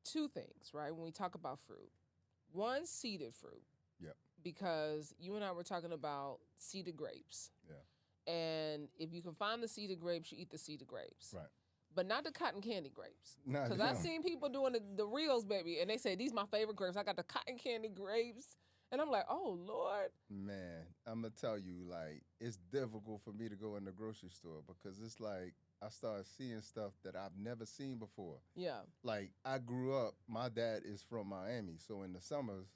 two things, right? When we talk about fruit, one, seeded fruit, Yep. because you and I were talking about seeded grapes. Yeah. And if you can find the seeded grapes, you eat the seeded grapes. Right. But not the cotton candy grapes. Nah, Because I've seen people doing the reels, baby, and they say, these my favorite grapes. I got the cotton candy grapes. And I'm like, oh, Lord. Man, I'm gonna tell you, like, it's difficult for me to go in the grocery store because it's like I start seeing stuff that I've never seen before. Yeah. Like, I grew up, my dad is from Miami, so in the summers,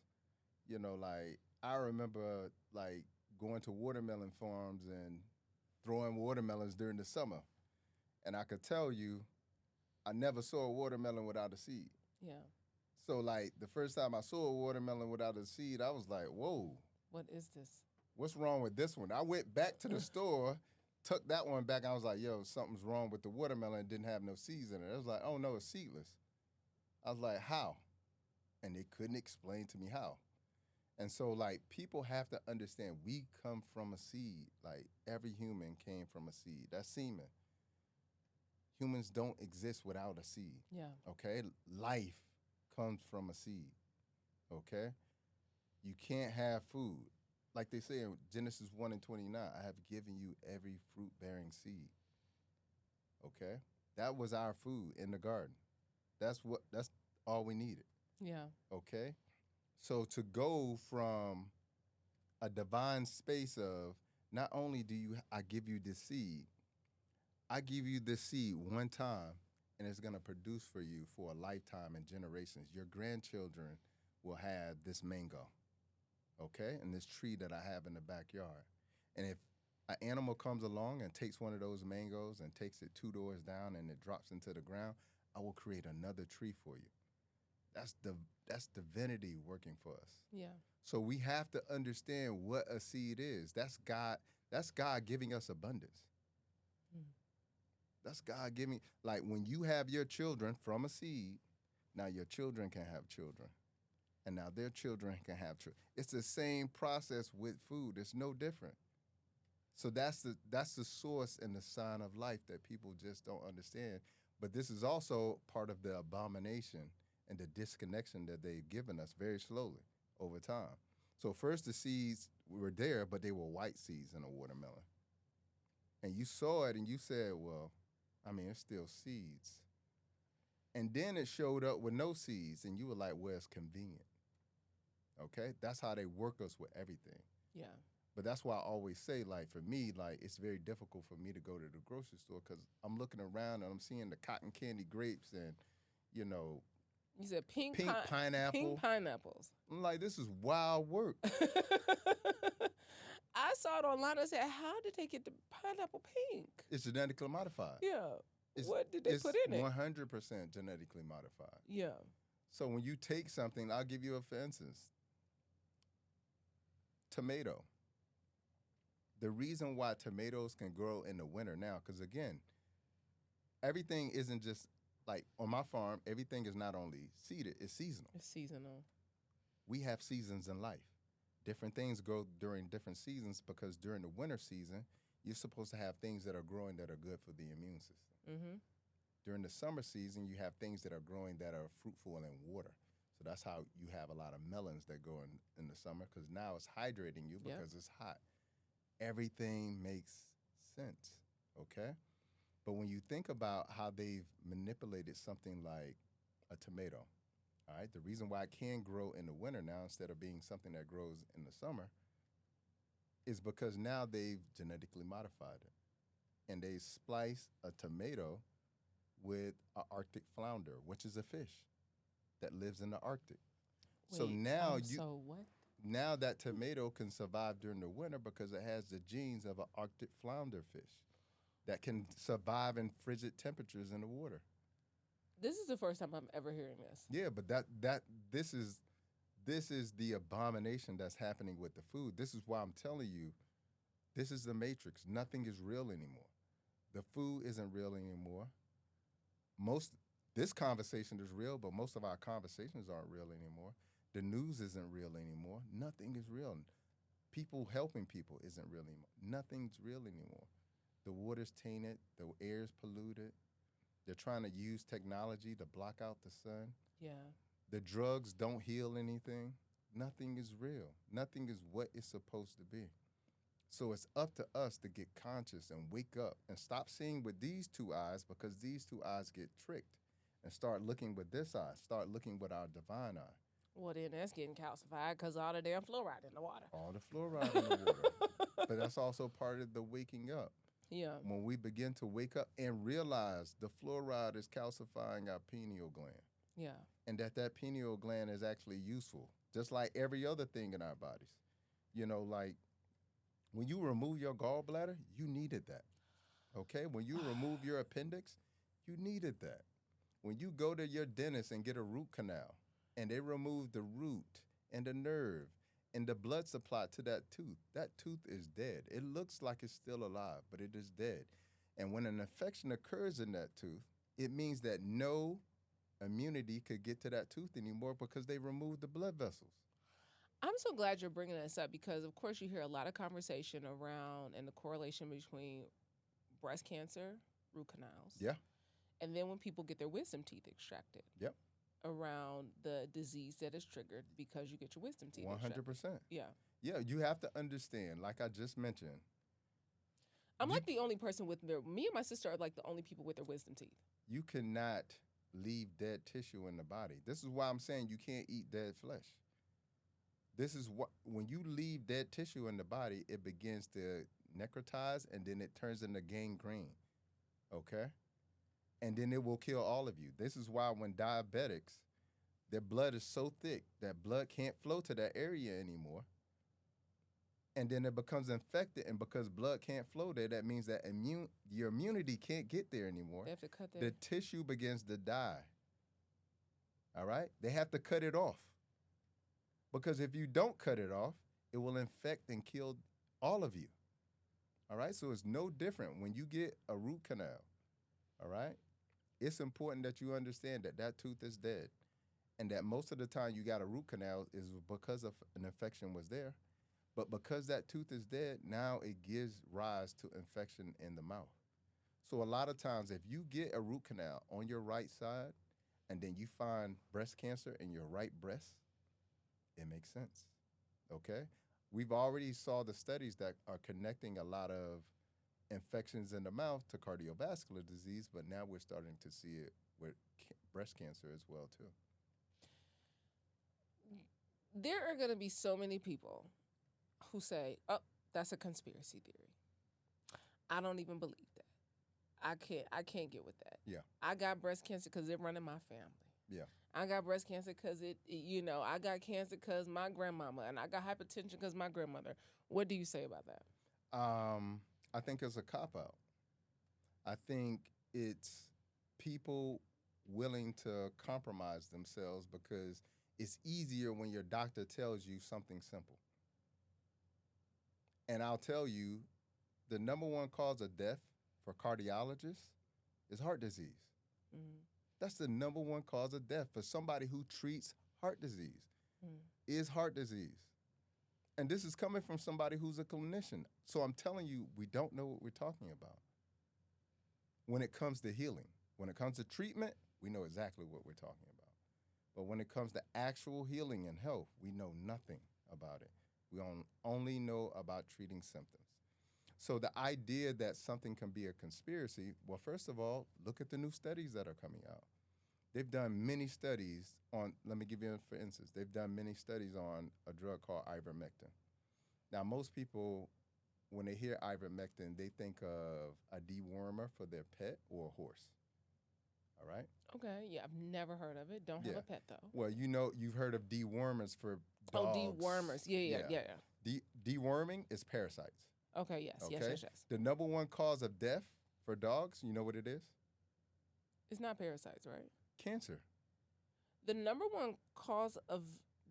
like, I remember, like, going to watermelon farms and throwing watermelons during the summer. And I could tell you, I never saw a watermelon without a seed. Yeah. So, like, the first time I saw a watermelon without a seed, I was like, whoa, What is this? what's wrong with this one? I went back to the store, took that one back, and I was like, yo, something's wrong with the watermelon. It didn't have no seeds in it. I was like, oh, no, it's seedless. I was like, how? And they couldn't explain to me how. And so, like, people have to understand we come from a seed. Like, every human came from a seed. That's semen. Humans don't exist without a seed. Yeah. Okay? Life comes from a seed. Okay? You can't have food. Like they say in Genesis 1:29, I have given you every fruit-bearing seed. Okay? That was our food in the garden. That's all we needed. Yeah. Okay? So to go from a divine space of not only I give you this seed, I give you this seed one time and it's going to produce for you for a lifetime and generations. Your grandchildren will have this mango, okay, and this tree that I have in the backyard. And if an animal comes along and takes one of those mangoes and takes it 2 doors down and it drops into the ground, I will create another tree for you. That's divinity working for us. Yeah. So we have to understand what a seed is. That's God giving us abundance. That's God giving, like when you have your children from a seed, now your children can have children. And now their children can have children. It's the same process with food. It's no different. So that's the source and the sign of life that people just don't understand. But this is also part of the abomination and the disconnection that they've given us very slowly over time. So first the seeds were there, but they were white seeds in a watermelon. And you saw it and you said, well, I mean, it's still seeds. And then it showed up with no seeds, and you were like, well, it's convenient. Okay? That's how they work us with everything. Yeah. But that's why I always say, like, for me, like, it's very difficult for me to go to the grocery store because I'm looking around and I'm seeing the cotton candy grapes and, You said pink pineapple. Pink pineapples. I'm like, this is wild work. I saw it online. I said, how did they get the pineapple pink? It's genetically modified. Yeah. What did they put in it? It's 100% genetically modified. Yeah. So when you take something, I'll give you a for instance. Tomato. The reason why tomatoes can grow in the winter now, because again, everything isn't just like on my farm, everything is not only seeded, it's seasonal. It's seasonal. We have seasons in life. Different things grow during different seasons because during the winter season, you're supposed to have things that are growing that are good for the immune system. Mm-hmm. During the summer season, you have things that are growing that are fruitful in water. So that's how you have a lot of melons that grow in the summer because now it's hydrating you because it's hot. Everything makes sense, okay? But when you think about how they've manipulated something like a tomato, all right, the reason why it can grow in the winter now instead of being something that grows in the summer is because now they've genetically modified it. And they splice a tomato with an Arctic flounder, which is a fish that lives in the Arctic. So now what? Now that tomato can survive during the winter because it has the genes of an Arctic flounder fish that can survive in frigid temperatures in the water. This is the first time I'm ever hearing this. Yeah, but this is the abomination that's happening with the food. This is why I'm telling you, this is the matrix. Nothing is real anymore. The food isn't real anymore. This conversation is real, but most of our conversations aren't real anymore. The news isn't real anymore. Nothing is real. People helping people isn't real anymore. Nothing's real anymore. The water's tainted. The air's polluted. They're trying to use technology to block out the sun. Yeah. The drugs don't heal anything. Nothing is real. Nothing is what it's supposed to be. So it's up to us to get conscious and wake up and stop seeing with these two eyes, because these two eyes get tricked, and start looking with this eye, start looking with our divine eye. Well, then that's getting calcified because all the damn fluoride in the water. All the fluoride in the water. But that's also part of the waking up. Yeah. When we begin to wake up and realize the fluoride is calcifying our pineal gland, Yeah. and that pineal gland is actually useful, just like every other thing in our bodies. Like when you remove your gallbladder, you needed that. Okay? When you remove your appendix, you needed that. When you go to your dentist and get a root canal, and they remove the root and the nerve and the blood supply to that tooth is dead. It looks like it's still alive, but it is dead. And when an infection occurs in that tooth, it means that no immunity could get to that tooth anymore because they removed the blood vessels. I'm so glad you're bringing this up because, of course, you hear a lot of conversation around and the correlation between breast cancer, root canals, Yeah. and then when people get their wisdom teeth extracted. Yep. Around the disease that is triggered because you get your wisdom teeth extracted. 100%. Yeah. Yeah, you have to understand, like I just mentioned. I'm like the only person with me and my sister are like the only people with their wisdom teeth. You cannot leave dead tissue in the body. This is why I'm saying you can't eat dead flesh. This is what, when you leave dead tissue in the body, it begins to necrotize, and then it turns into gangrene. Okay? And then it will kill all of you. This is why when diabetics, their blood is so thick that blood can't flow to that area anymore. And then it becomes infected, and because blood can't flow there, that means that your immunity can't get there anymore. They have to cut the tissue begins to die. All right? They have to cut it off. Because if you don't cut it off, it will infect and kill all of you. All right? So it's no different when you get a root canal. All right? It's important that you understand that tooth is dead, and that most of the time you got a root canal is because of an infection was there. But because that tooth is dead, now it gives rise to infection in the mouth. So a lot of times if you get a root canal on your right side and then you find breast cancer in your right breast, it makes sense. Okay? We've already saw the studies that are connecting a lot of infections in the mouth to cardiovascular disease, but now we're starting to see it with breast cancer as well too. There are going to be so many people who say, "Oh, that's a conspiracy theory. I don't even believe that. I can't get with that. Yeah. I got breast cancer because it run in my family. Yeah. I got breast cancer because I got cancer because my grandmama, and I got hypertension because my grandmother." What do you say about that? I think it's a cop-out. I think it's people willing to compromise themselves because it's easier when your doctor tells you something simple. And I'll tell you, the number one cause of death for cardiologists is heart disease. Mm. That's the number one cause of death for somebody who treats heart disease, is heart disease. And this is coming from somebody who's a clinician. So I'm telling you, we don't know what we're talking about when it comes to healing. When it comes to treatment, we know exactly what we're talking about. But when it comes to actual healing and health, we know nothing about it. We only know about treating symptoms. So the idea that something can be a conspiracy, well, first of all, look at the new studies that are coming out. They've done many studies on, let me give you, for instance, they've done many studies on a drug called ivermectin. Now, most people, when they hear ivermectin, they think of a dewormer for their pet or a horse. All right? Okay, yeah, I've never heard of it. Don't have a pet, though. Well, you've heard of dewormers for dogs. Oh, dewormers. Yeah. Deworming is parasites. Okay, yes. The number one cause of death for dogs, you know what it is? It's not parasites, right? Cancer. The number one cause of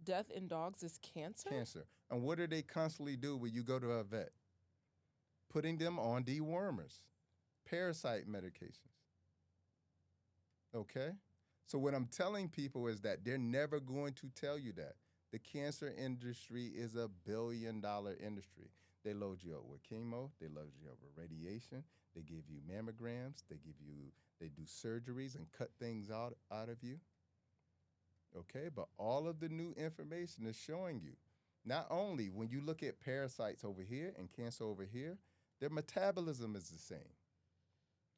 death in dogs is cancer? Cancer. And what do they constantly do when you go to a vet? Putting them on dewormers, parasite medications. Okay? So what I'm telling people is that they're never going to tell you that. The cancer industry is $1 billion industry. They load you up with chemo. They load you up with radiation. They give you mammograms. They do surgeries and cut things out of you. Okay, but all of the new information is showing you. Not only when you look at parasites over here and cancer over here, their metabolism is the same.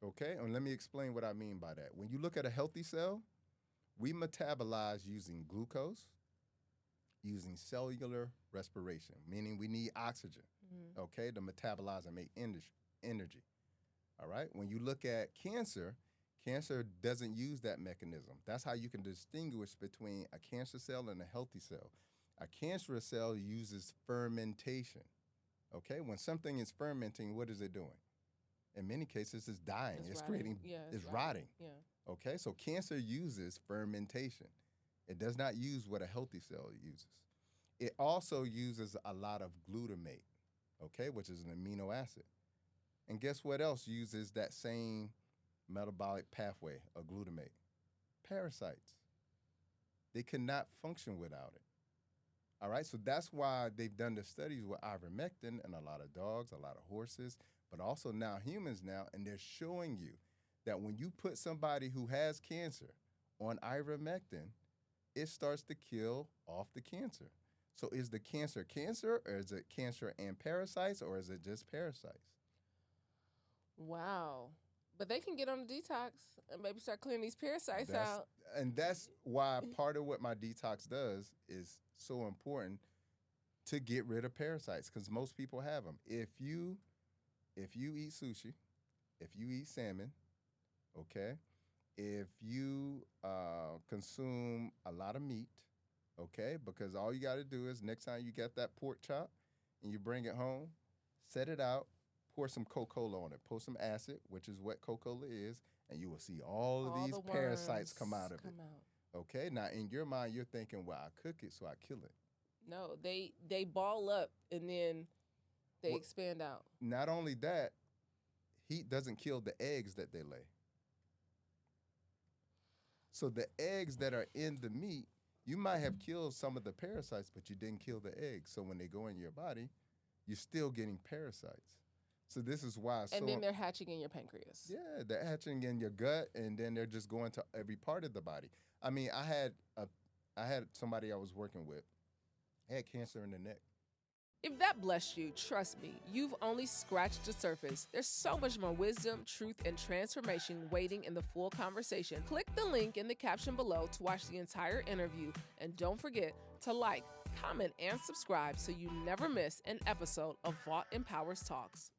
Okay, and let me explain what I mean by that. When you look at a healthy cell, we metabolize using glucose, using cellular respiration, meaning we need oxygen, okay, to metabolize and make energy. All right. When you look at cancer, cancer doesn't use that mechanism. That's how you can distinguish between a cancer cell and a healthy cell. A cancerous cell uses fermentation. Okay. When something is fermenting, what is it doing? In many cases, it's dying. It's rotting. creating. Yeah, it's rotting. Yeah. Okay. So cancer uses fermentation. It does not use what a healthy cell uses. It also uses a lot of glutamate, okay, which is an amino acid. And guess what else uses that same metabolic pathway of glutamate? Parasites. They cannot function without it. All right, so that's why they've done the studies with ivermectin in a lot of dogs, a lot of horses, but also now humans now, and they're showing you that when you put somebody who has cancer on ivermectin, it starts to kill off the cancer. So is the cancer cancer, or is it cancer and parasites, or is it just parasites? Wow. But they can get on the detox and maybe start clearing these parasites out. And that's why part of what my detox does is so important to get rid of parasites, because most people have them. If you eat sushi, if you eat salmon, okay, if you consume a lot of meat, okay, because all you got to do is next time you get that pork chop and you bring it home, set it out, pour some Coca-Cola on it, pour some acid, which is what Coca-Cola is, and you will see all of these the parasites come out of it. Out. Okay, now in your mind, you're thinking, well, I cook it, so I kill it. No, they ball up and then they expand out. Not only that, heat doesn't kill the eggs that they lay. So the eggs that are in the meat, you might have killed some of the parasites, but you didn't kill the eggs. So when they go in your body, you're still getting parasites. So this is why. And then they're hatching in your pancreas. Yeah, they're hatching in your gut, and then they're just going to every part of the body. I mean, I had somebody I was working with had cancer in the neck. If that blessed you, trust me, you've only scratched the surface. There's so much more wisdom, truth, and transformation waiting in the full conversation. Click the link in the caption below to watch the entire interview, and don't forget to like, comment, and subscribe so you never miss an episode of Vault Empowers Talks.